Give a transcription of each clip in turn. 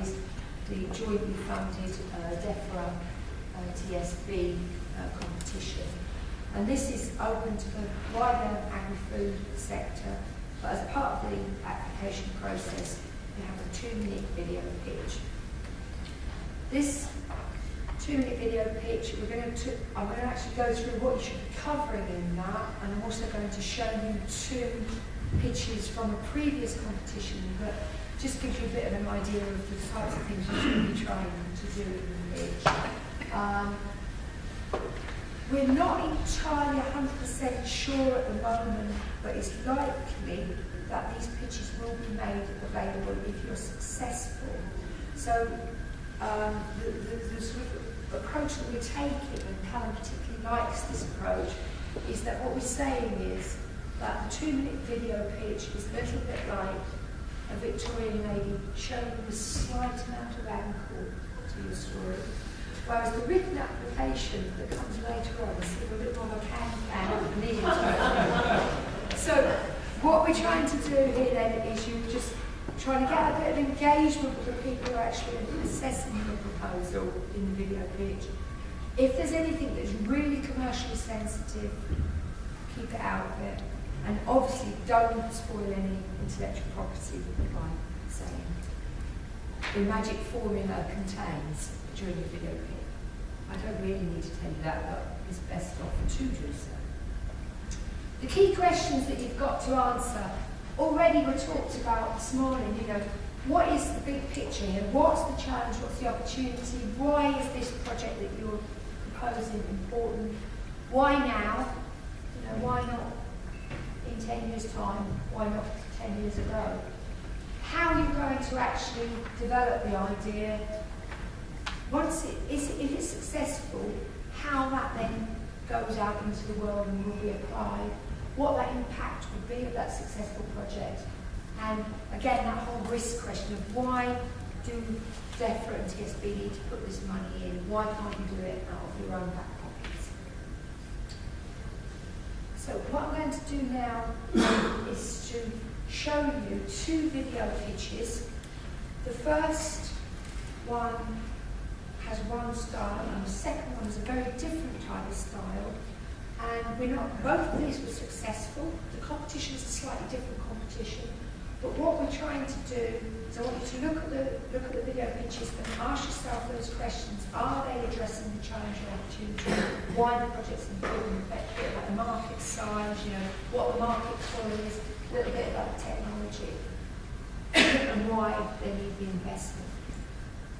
is the jointly funded DEFRA TSB competition. And this is open to the wider agri-food sector, but as part of the application process, we have a 2-minute video pitch. This 2-minute video pitch, I'm going to actually go through what you should be covering in that, and I'm also going to show you 2 pitches from a previous competition that just gives you a bit of an idea of the types of things you should be trying to do in the pitch. We're not entirely 100% sure at the moment, but it's likely that these pitches will be made available if you're successful. So the sort of approach that we're taking, and Callum particularly likes this approach, is that what we're saying is that the 2-minute video pitch is a little bit like a Victorian lady showing a slight amount of ankle to your story, whereas the written application that comes later on is a bit more of a can-can. So what we're trying to do here then is you just trying to get a bit of engagement with the people who are actually assessing the proposal in the video pitch. If there's anything that's really commercially sensitive, keep it out of it. And obviously don't spoil any intellectual property by saying the magic formula contains during the video pitch. I don't really need to tell you that, but it's best off to do so. The key questions that you've got to answer already were talked about this morning. You know, what is the big picture here? What's the challenge? What's the opportunity? Why is this project that you're proposing important? Why now? You know, why not in 10 years' time? Why not 10 years ago? How are you going to actually develop the idea? Once if it's successful, how that then goes out into the world and will be applied, what that impact would be of that successful project. And again, that whole risk question of why do DEFRA and TSB need to put this money in? Why can't you do it out of your own back pockets? So what I'm going to do now is to show you 2 video pitches. The first one has one style, and the second one is a very different type of style. And both of these were successful. The competition is a slightly different competition, but what we're trying to do is I want you to look at the video pitches and ask yourself those questions. Are they addressing the challenge or opportunity? Why the project's important? A bit about the market size, you know, what the market for is, a little bit about the technology, and why they need the investment.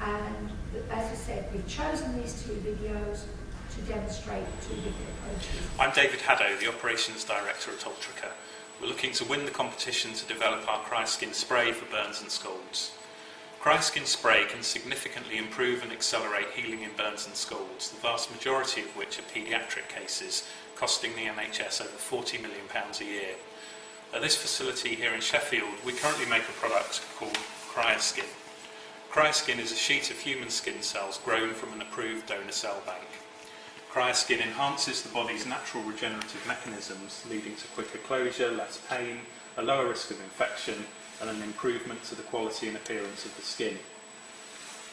And as I said, we've chosen these 2 videos to demonstrate 2 different approaches. I'm David Haddow, the Operations Director at Ultrica. We're looking to win the competition to develop our Cryoskin spray for burns and scalds. Cryoskin spray can significantly improve and accelerate healing in burns and scalds, the vast majority of which are paediatric cases, costing the NHS over £40 million a year. At this facility here in Sheffield, we currently make a product called Cryoskin. Cryoskin is a sheet of human skin cells grown from an approved donor cell bank. Cryoskin enhances the body's natural regenerative mechanisms, leading to quicker closure, less pain, a lower risk of infection, and an improvement to the quality and appearance of the skin.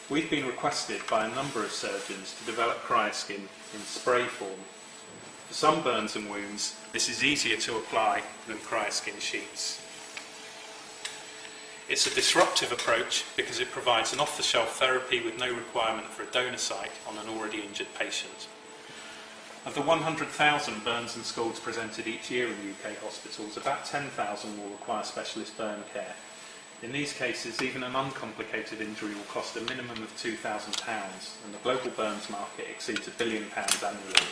We've been requested by a number of surgeons to develop Cryoskin in spray form. For some burns and wounds, this is easier to apply than Cryoskin sheets. It's a disruptive approach because it provides an off-the-shelf therapy with no requirement for a donor site on an already injured patient. Of the 100,000 burns and scalds presented each year in UK hospitals, about 10,000 will require specialist burn care. In these cases, even an uncomplicated injury will cost a minimum of £2,000, and the global burns market exceeds £1 billion annually.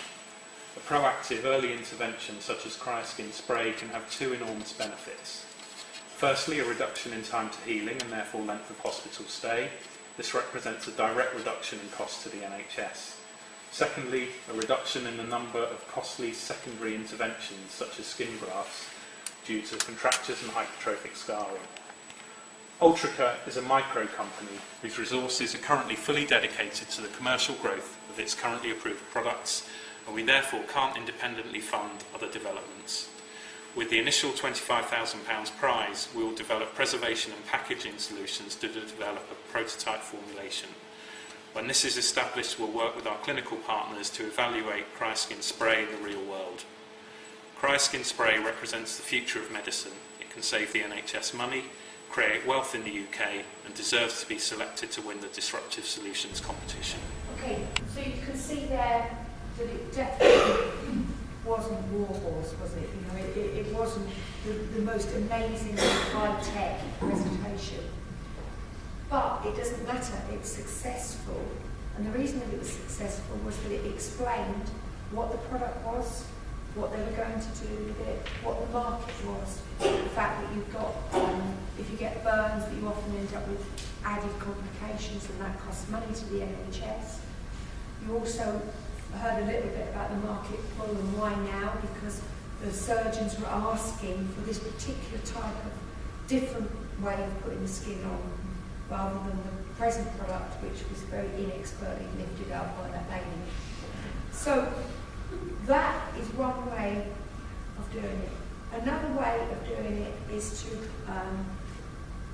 A proactive early intervention such as Cryoskin spray can have 2 enormous benefits. Firstly, a reduction in time to healing and therefore length of hospital stay. This represents a direct reduction in cost to the NHS. Secondly, a reduction in the number of costly secondary interventions such as skin grafts due to contractures and hypertrophic scarring. Ultrica is a micro company whose resources are currently fully dedicated to the commercial growth of its currently approved products, and we therefore can't independently fund other developments. With the initial £25,000 prize, we will develop preservation and packaging solutions to develop a prototype formulation. When this is established, we'll work with our clinical partners to evaluate CryoSkin spray in the real world. CryoSkin spray represents the future of medicine. It can save the NHS money, create wealth in the UK, and deserves to be selected to win the Disruptive Solutions competition. Okay, so you can see there that it definitely wasn't Warhorse, was it? You know, it wasn't the most amazing high-tech presentation. But it doesn't matter, it's successful. And the reason that it was successful was that it explained what the product was, what they were going to do with it, what the market was. The fact that you've got, if you get burns, that you often end up with added complications, and that costs money to the NHS. You also heard a little bit about the market pull and why now, because the surgeons were asking for this particular type of different way of putting the skin on, rather than the present product, which was very inexpertly lifted up by that lady. So that is one way of doing it. Another way of doing it is to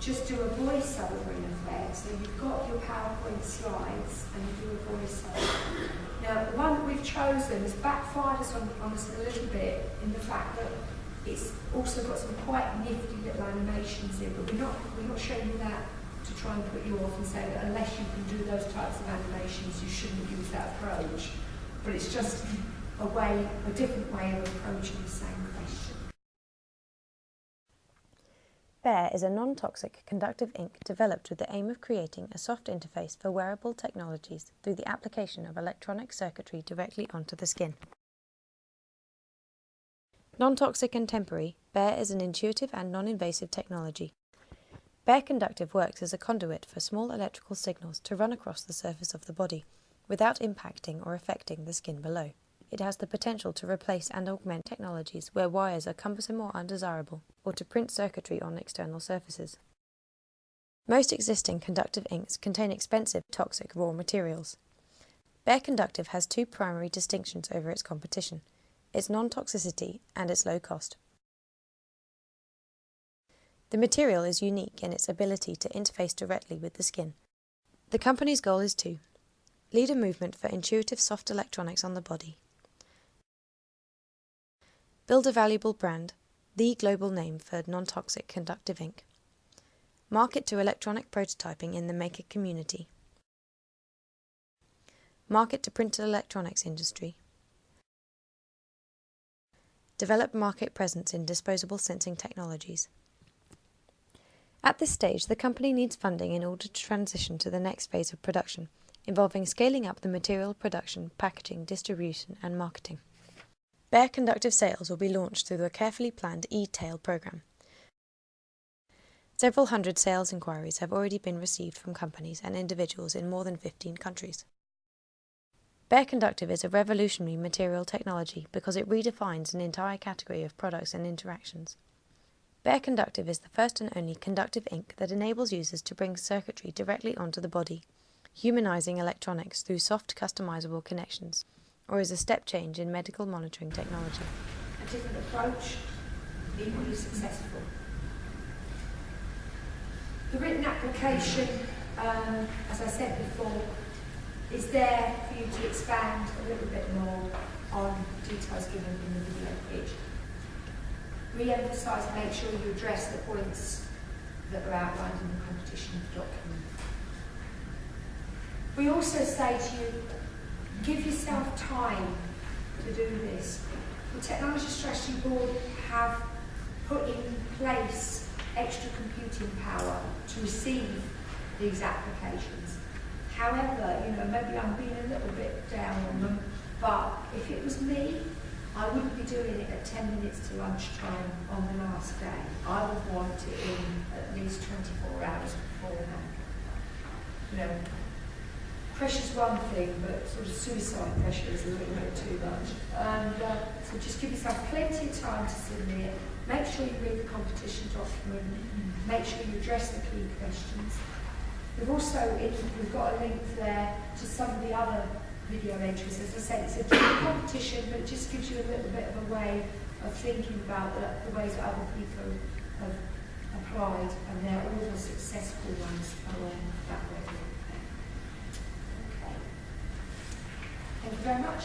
just do a voiceover in effect. So you've got your PowerPoint slides and you do a voiceover. Now, the one that we've chosen has backfired on us a little bit in the fact that it's also got some quite nifty little animations in, but we're not showing you that to try and put you off and say that unless you can do those types of animations, you shouldn't use that approach. But it's just a different way of approaching the same question. BEAR is a non-toxic conductive ink developed with the aim of creating a soft interface for wearable technologies through the application of electronic circuitry directly onto the skin. Non-toxic and temporary, BEAR is an intuitive and non-invasive technology. BEAR Conductive works as a conduit for small electrical signals to run across the surface of the body, without impacting or affecting the skin below. It has the potential to replace and augment technologies where wires are cumbersome or undesirable, or to print circuitry on external surfaces. Most existing conductive inks contain expensive, toxic raw materials. BEAR Conductive has two primary distinctions over its competition: its non-toxicity and its low cost. The material is unique in its ability to interface directly with the skin. The company's goal is to lead a movement for intuitive soft electronics on the body, build a valuable brand, the global name for non-toxic conductive ink, market to electronic prototyping in the maker community, market to printed electronics industry, develop market presence in disposable sensing technologies. At this stage, the company needs funding in order to transition to the next phase of production, involving scaling up the material production, packaging, distribution and marketing. BEAR Conductive sales will be launched through a carefully planned e-tail program. Several hundred sales inquiries have already been received from companies and individuals in more than 15 countries. BEAR Conductive is a revolutionary material technology because it redefines an entire category of products and interactions. BEAR Conductive is the first and only conductive ink that enables users to bring circuitry directly onto the body, humanizing electronics through soft, customizable connections, or is a step change in medical monitoring technology. A different approach, equally successful. The written application, as I said before, is there for you to expand a little bit more on details given in the video pitch. Re-emphasise, make sure you address the points that are outlined in the competition document. We also say to you, give yourself time to do this. The Technology Strategy Board have put in place extra computing power to receive these applications. However, maybe I'm being a little bit down on them, but if it was me, I wouldn't be doing it at 10 minutes to lunchtime on the last day. I would want it in at least 24 hours beforehand. Pressure's one thing, but sort of suicide pressure is a little bit too much. And so just give yourself plenty of time to submit. Make sure you read the competition document. Make sure you address the key questions. We've got a link there to some of the other video entries. As I said, it's a different competition, but it just gives you a little bit of a way of thinking about the ways that other people have applied, and they're all the successful ones along that way. Okay. Thank you very much.